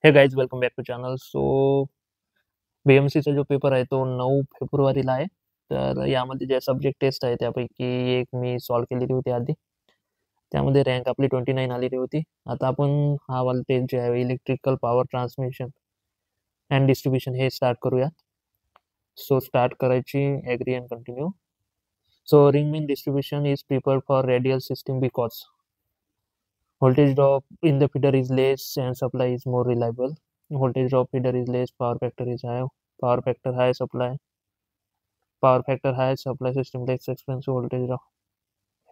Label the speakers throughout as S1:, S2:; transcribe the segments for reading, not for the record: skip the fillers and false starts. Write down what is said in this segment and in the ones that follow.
S1: हे guys welcome back to channel. So BMCचा जो पेपर आहे तो 9 फेब्रुवारीला आहे. तर यामध्ये जे सब्जेक्ट टेस्ट आहे त्यापैकी एक मी सॉल्व केलेली होती आधी. त्यामध्ये रँक आपली 29 आलेली होती. आता आपण हा वाला टेस्ट जे आहे electrical power transmission and distribution हे स्टार्ट करूया. सो स्टार्ट करायची agree and continue. So ring mean distribution is preferred for radial system because voltage drop in the feeder is less and supply is more reliable. Voltage drop feeder is less, power factor is high. Power factor high, supply system less expensive, voltage drop.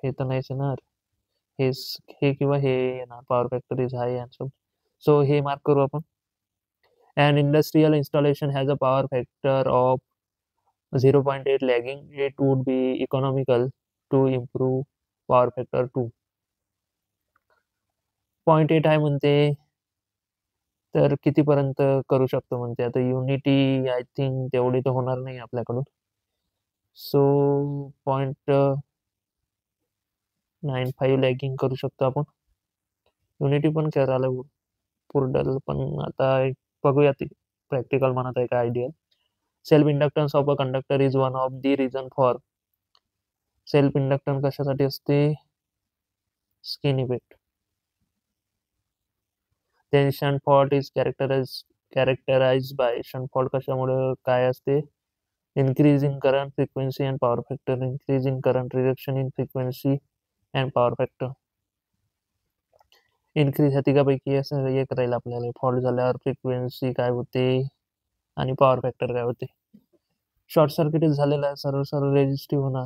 S1: हे तर नाहीच येणार. हे किंवा हे येणार. Power factor is hi and so हे mark करू आपण. An industrial installation has a power factor of 0.8 lagging. It would be economical to improve power factor to 0.8 आहे म्हणते. तर कितीपर्यंत करू शकतो म्हणते. आता युनिटी आय थिंक तेवढी तर होणार नाही आपल्याकडून. सो 0.95 लॅगिंग करू शकतो आपण. युनिटी पण करायला पुरडल, पण आता बघूया ती प्रॅक्टिकल म्हणत आहे का ideal. Self inductance of a conductor is one of the reason for. Self inductance कशासाठी असते? Skin effect. Then shunt fault is characterise by. Shunt fault कशामुळे काय असते? increase in current, frequency and power factor. Increase in current, reduction in frequency and power factor. Increase ह्या तिघापैकी असं एक राहील आपल्याला. फॉल्ट झाल्यावर फ्रिक्वेन्सी काय होते आणि पॉवर फॅक्टर काय होते. शॉर्ट सर्किट झालेला आहे, सर्व सर्व रेजिस्टिव्ह होणार.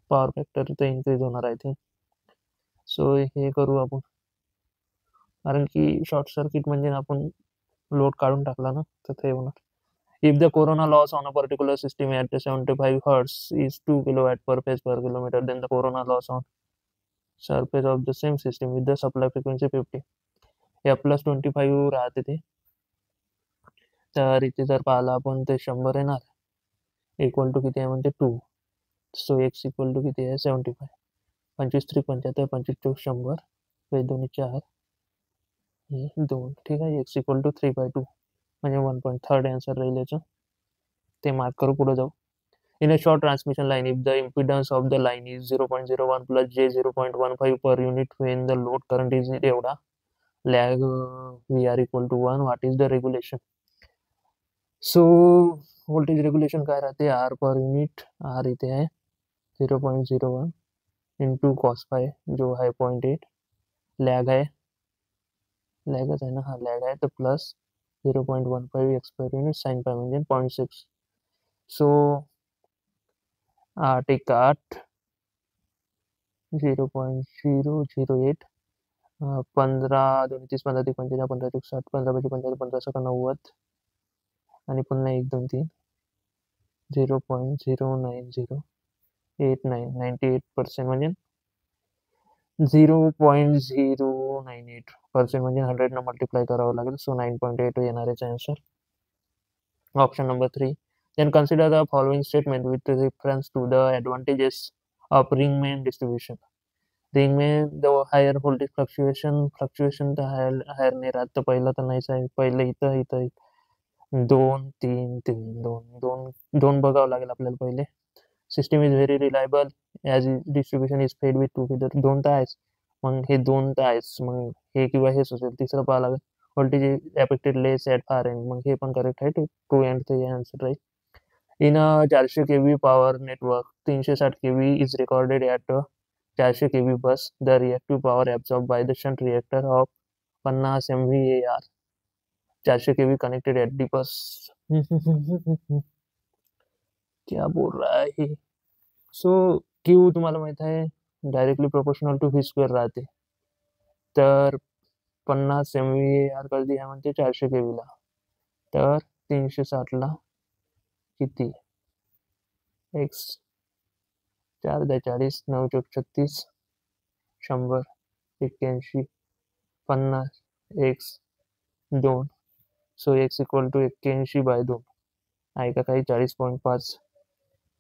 S1: पॉवर फॅक्टर तर इन्क्रीज होणार आहे ते. सो हे करू आपण, कारण की शॉर्ट सर्किट म्हणजे आपण लोड काढून टाकला ना, तर ते होणार. If the corona loss on a particular system at 75 hertz is 2 kilowatt per phase per kilometer, then the corona loss on surface of the same system with the supply frequency 50 हे +25 राहते ते. तर इथे जर पाहिलं आपण ते 100 येणार. इक्वल टू किती आहे म्हणते 2. सो एक्स इक्वल टू किती आहे 75. 25 3 75, 25 चौक 100, 2 4, हे 2. ठीक आहे. एक्स इक्वल टू 3/2 म्हणजे 1.3 आन्सर राहील याचं. ते मार्क करू, पुढे जाऊ. In a short transmission line, if the impedance of the line is 0.01 plus j 0.15 per unit when the load current is एवढा, lag VR equal to 1, what is the regulation? So voltage regulation काय राहते? R per unit. R इथे आहे 0.01 into cos phi जो है 0.8. Lag आहे, लॅगच आहे ना, हा लॅग आहे. तर plus 0.15 X per unit sine pi म्हणजे 0.6. सो 8 1 8 0.008 15 2 30 15 3 45 15 3 60 15 5 55 15 6 90 आणि पुन्हा 1 2 3 0.09089 98% म्हणजे 0.098% म्हणजे 100 न मल्टिप्लाय करावं लागेल. सो 9.8 येणार याचा answer. Option number 3. Then consider the following statement with reference to the advantages of Ringman distribution. Ringman the higher voltage fluctuation तर हायर नाही राहत. तर पहिलं तर नाहीच आहे. पहिलं इथं 2 3 3 2 2 2 बघावं लागेल आपल्याला पहिले. System is very reliable as distribution is fed with 2 feeder. 2 तर आहेच, मग हे 2 तर आहेच, मग हे किंवा हेच असेल. तिसरं पाहावं लागेल. Voltage is affected less at far and. मग हे पण करेक्ट आहे. 2 एंड तर हे आन्सर राहील. In a 400 kV power network 360 kV is recorded at 400 kV bus. The reactive power absorbed by the shunt reactor of 50 MVAR. 400 kV connected at the bus. क्या बोल रहा है? सो क्यू तुम्हाला माहित आहे directly proportional to V square राहते. तर 50 MVAR कधी आहे म्हणते 400 kV ला. तर 360 ला किती? X 4 × 40 9 × 36 100 81 50 X 2. So X equal to 81/2 आहे का काही 40.5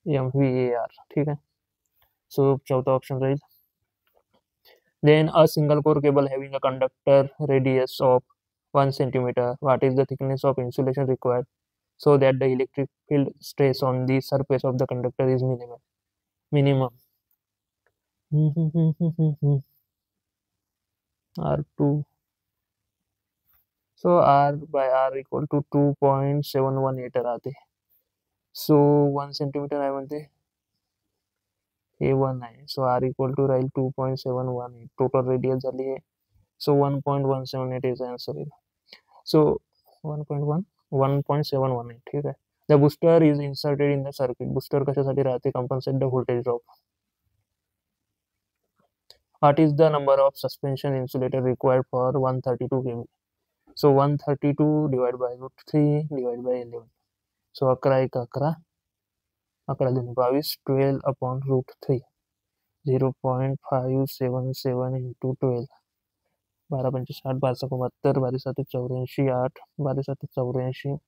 S1: MVAR. ठीक आहे. सो चौथा ऑप्शन राहील. Then a single core cable having a conductor radius of 1 centimeter. What is the thickness of insulation required so that the electric field stress on the surface of the conductor is minimum? R2. So R by R equal to 2.718 राहते. So 1 centimeter आहे म्हणते, हे 1 आहे. So R equal to राहील 2.718. Total radius झाली आहे. So 1.178 is answer. So 1.718. ठीक आहे. The booster is inserted in the circuit. Booster कशासाठी राहते? Compensate the voltage drop. What is the number of suspension insulator required for 132 kV? So 132 divided by root 3 divided by 11. So 11 एक 11, 11 दूनी 22, 12 upon root 3. 0.577 into 12. 12 पंचे 60, 12 72, 12 7 84, 8, 12 7 84,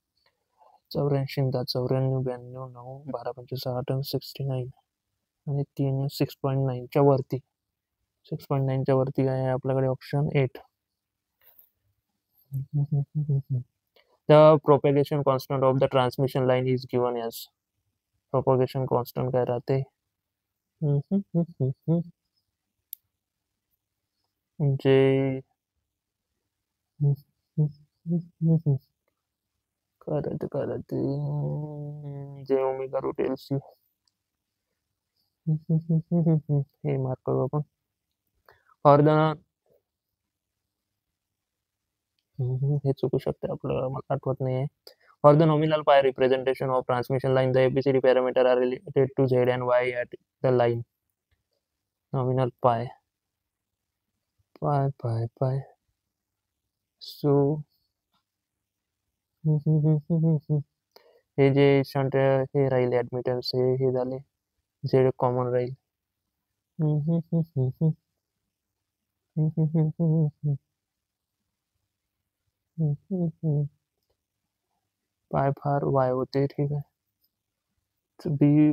S1: 84 10 94 92 9, 12 पंचे 60, 69 आणि 3 6.9 च्या वरती. 6.9 च्या वरती काय आहे आपल्याकडे? Option 8. The propagation constant of the transmission line is given as. Propagation constant काय राहते? जे काय राहते? जे ओमेगा रूट LC. हे मार्क करू आपण. और हे चुकू शकते आपलं, मला आठवत नाही आहे. For the nominal pi representation of transmission line, the ABCD parameter are related to Z and Y at the line. Nominal pi. So हे जे शंट हे राहील ऍडमिटन्स हे झाले, Z कॉमन राहील. पाय फार Y होते. ठीक आहे.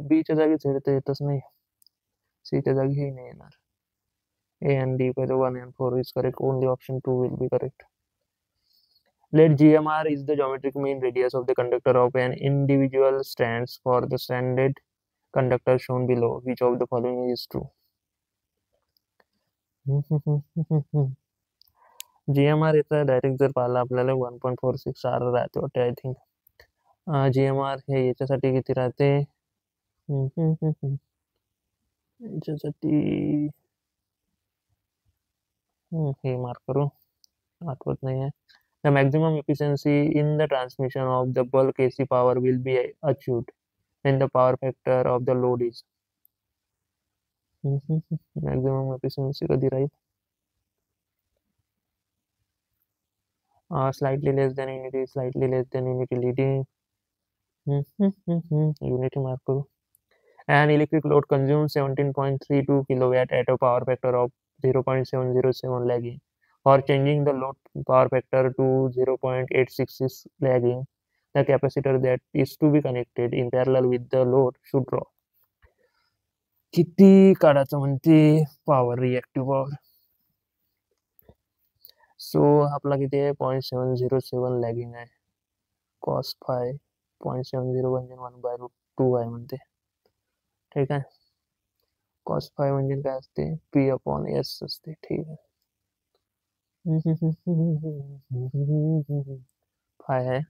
S1: बी च्या जागी Z तर येतच नाही. C च्या जागी हे नाही येणार. A and D by the 1 and 4 is correct. Only option 2 will be correct. Let GMR is the geometric mean radius of the conductor of an individual strands for the stranded conductor shown below. Which of the following is true? GMR याचा direct जर पाहिला आपल्याला 1.46 R राहते वाटते I think. GMR हे याच्यासाठी किती राहते? याच्यासाठी हे मार्क करू, आठवत नाही आहे. The maximum efficiency in the transmission of the bulk AC power will be achieved when the power factor of the load is. Maximum efficiency कधी राहील? Slightly less than unity, slightly less than unity leading. Unity mark करू. An electric load consumes 17.32 kilowatt at a power factor of 0.707 lagging. For changing the load power factor to 0.866 lagging, the capacitor that is to be connected in parallel with the load should draw. किती काढायचं म्हणते power, reactive power? So आपला किती आहे? 0.707 lagging आहे. Cos phi 0.70 म्हणजे 1/√2 आहे म्हणते. ठीक आहे. कॉस फाय म्हणजे काय असते? P/S असते. ठीक आहे. फाय आहे.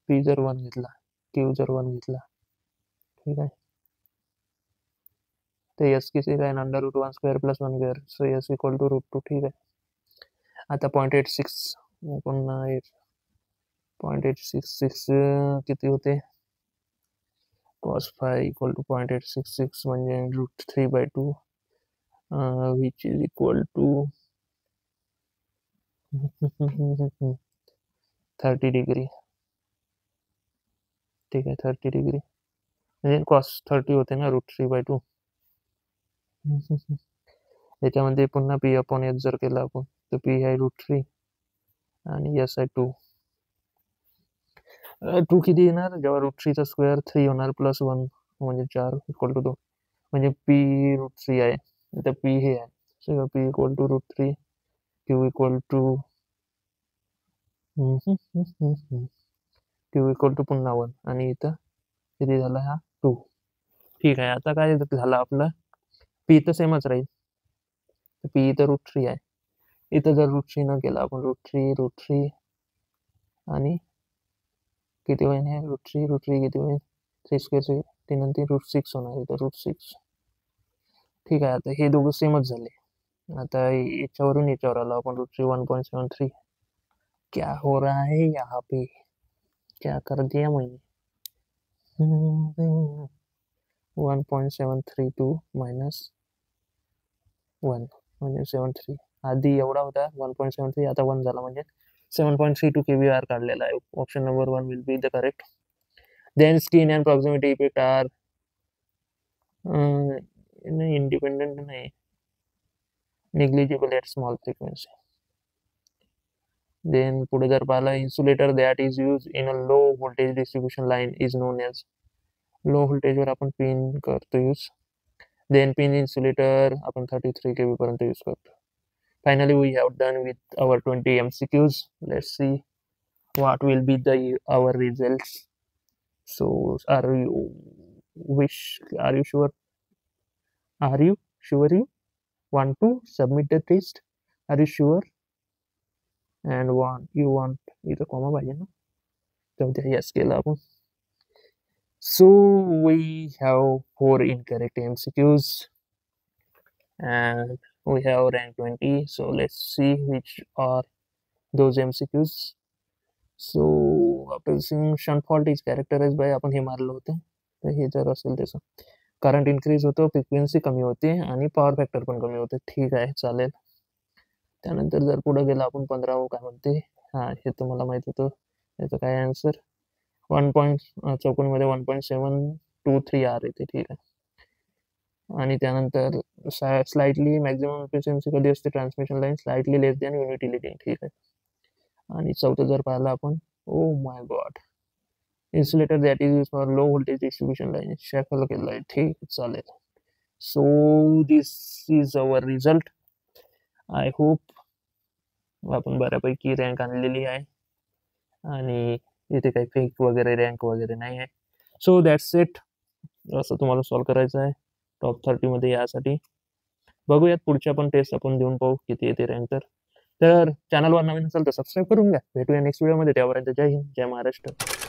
S1: P जर 1 घेतला, Q जर 1 घेतला, ठीक आहे, तर S किती काय? √1 square plus 1 square. So S equal to √2. ठीक आहे. आता 0.86 पुन्हा 0.866 किती होते? cos फाय इक्वल टू 0.866 म्हणजे √3/2 which is equal to 30 degree. ठीक आहे. 30 डिग्री म्हणजे cos 30 होते ना √3/2. याच्यामध्ये पुन्हा P/S जर केला आपण, तर P आहे √3 आणि S आहे 2. 2 किती येणार? जेव्हा √3चा स्क्वेअर 3 होणार प्लस 1 म्हणजे 4 इक्वल टू 2 म्हणजे P√3 आहे. तर P हे आहे. So P equal to √3, Q equal to Q equal to पुन्हा 1 आणि इथं किती झालं हा 2. ठीक आहे. आता काय झालं आपलं पी तर सेमच राहील. पी इथं √3 आहे. इथं जर √3 न केलं आपण √3 आणि किती होईल हे √3 किती होईल 3² 3 आणि 3 √6 होणार इथं √6. ठीक आहे. आता हे दोघं सेमच झाले. आता याच्यावरून याच्यावर आलो आपण √3 1.73. क्या हो रहा है यहाँ पे, क्या कर दिया मैंने. 1.732 मायनस 1 म्हणजे 73. आधी एवढा होता 1.73, आता 1 झाला म्हणजे 7.32 kVAR काढलेला आहे. Option number 1 will be the correct. Then skin and proximity effect are independent नाही, negligible at small frequency. Then पुढे जर पाहिलं insulator that is use in a low voltage distribution line is known as. Low व्होल्टेजवर आपण pin करतो use. Then pin insulator आपण 33 kV पर्यंत use करतो. Finally, we have done with our 20 MCQs. Let's see what will be our results. So, are you sure? Are you sure you want to submit the test? Are you sure? And you want इथं comma पाहिजे ना, तर yes केलं आपण. So we have 4 incorrect MCQs and we have rank 20. So let's see which are those MCQs. So after seeing shunt fault is characterized by आपण हे मारलं होतं, तर हे जर असेल त्याचं करंट इन्क्रीज होतो, फ्रिक्वेन्सी कमी होते आणि पॉवर फॅक्टर पण कमी होते. ठीक आहे, चालेल. त्यानंतर जर पुढे गेलं आपण 15 काय म्हणते, हां हे तुम्हाला माहित होतं. याचं काय आन्सर 1.चौकोनमध्ये 1.723 आर येते. ठीक आहे. आणि त्यानंतर स्लाइटली मॅक्झिमम एफिशियन्सी कधी असते transmission line slightly less than unity leading. ठीक आहे. आणि चौथं जर पाहिलं आपण oh my god insulator that is for low voltage distribution line shackle केलं आहे. ठीक चालेल. So this is our result. I hope आपण बऱ्यापैकी रँक आणलेली आहे आणि इथे काही फेक वगैरे रँक वगैरे नाही आहे. So that's it. असं तुम्हाला सॉल्व करायचं आहे टॉप 30मध्ये यासाठी. बघूयात पुढच्या पण टेस्ट आपण देऊन पाहू किती येते रँक. तर चॅनलवर नवीन असेल तर सबस्क्राईब करून घ्या. भेटूया नेक्स्ट व्हिडिओमध्ये. त्यापर्यंत जय हिंद, जय महाराष्ट्र.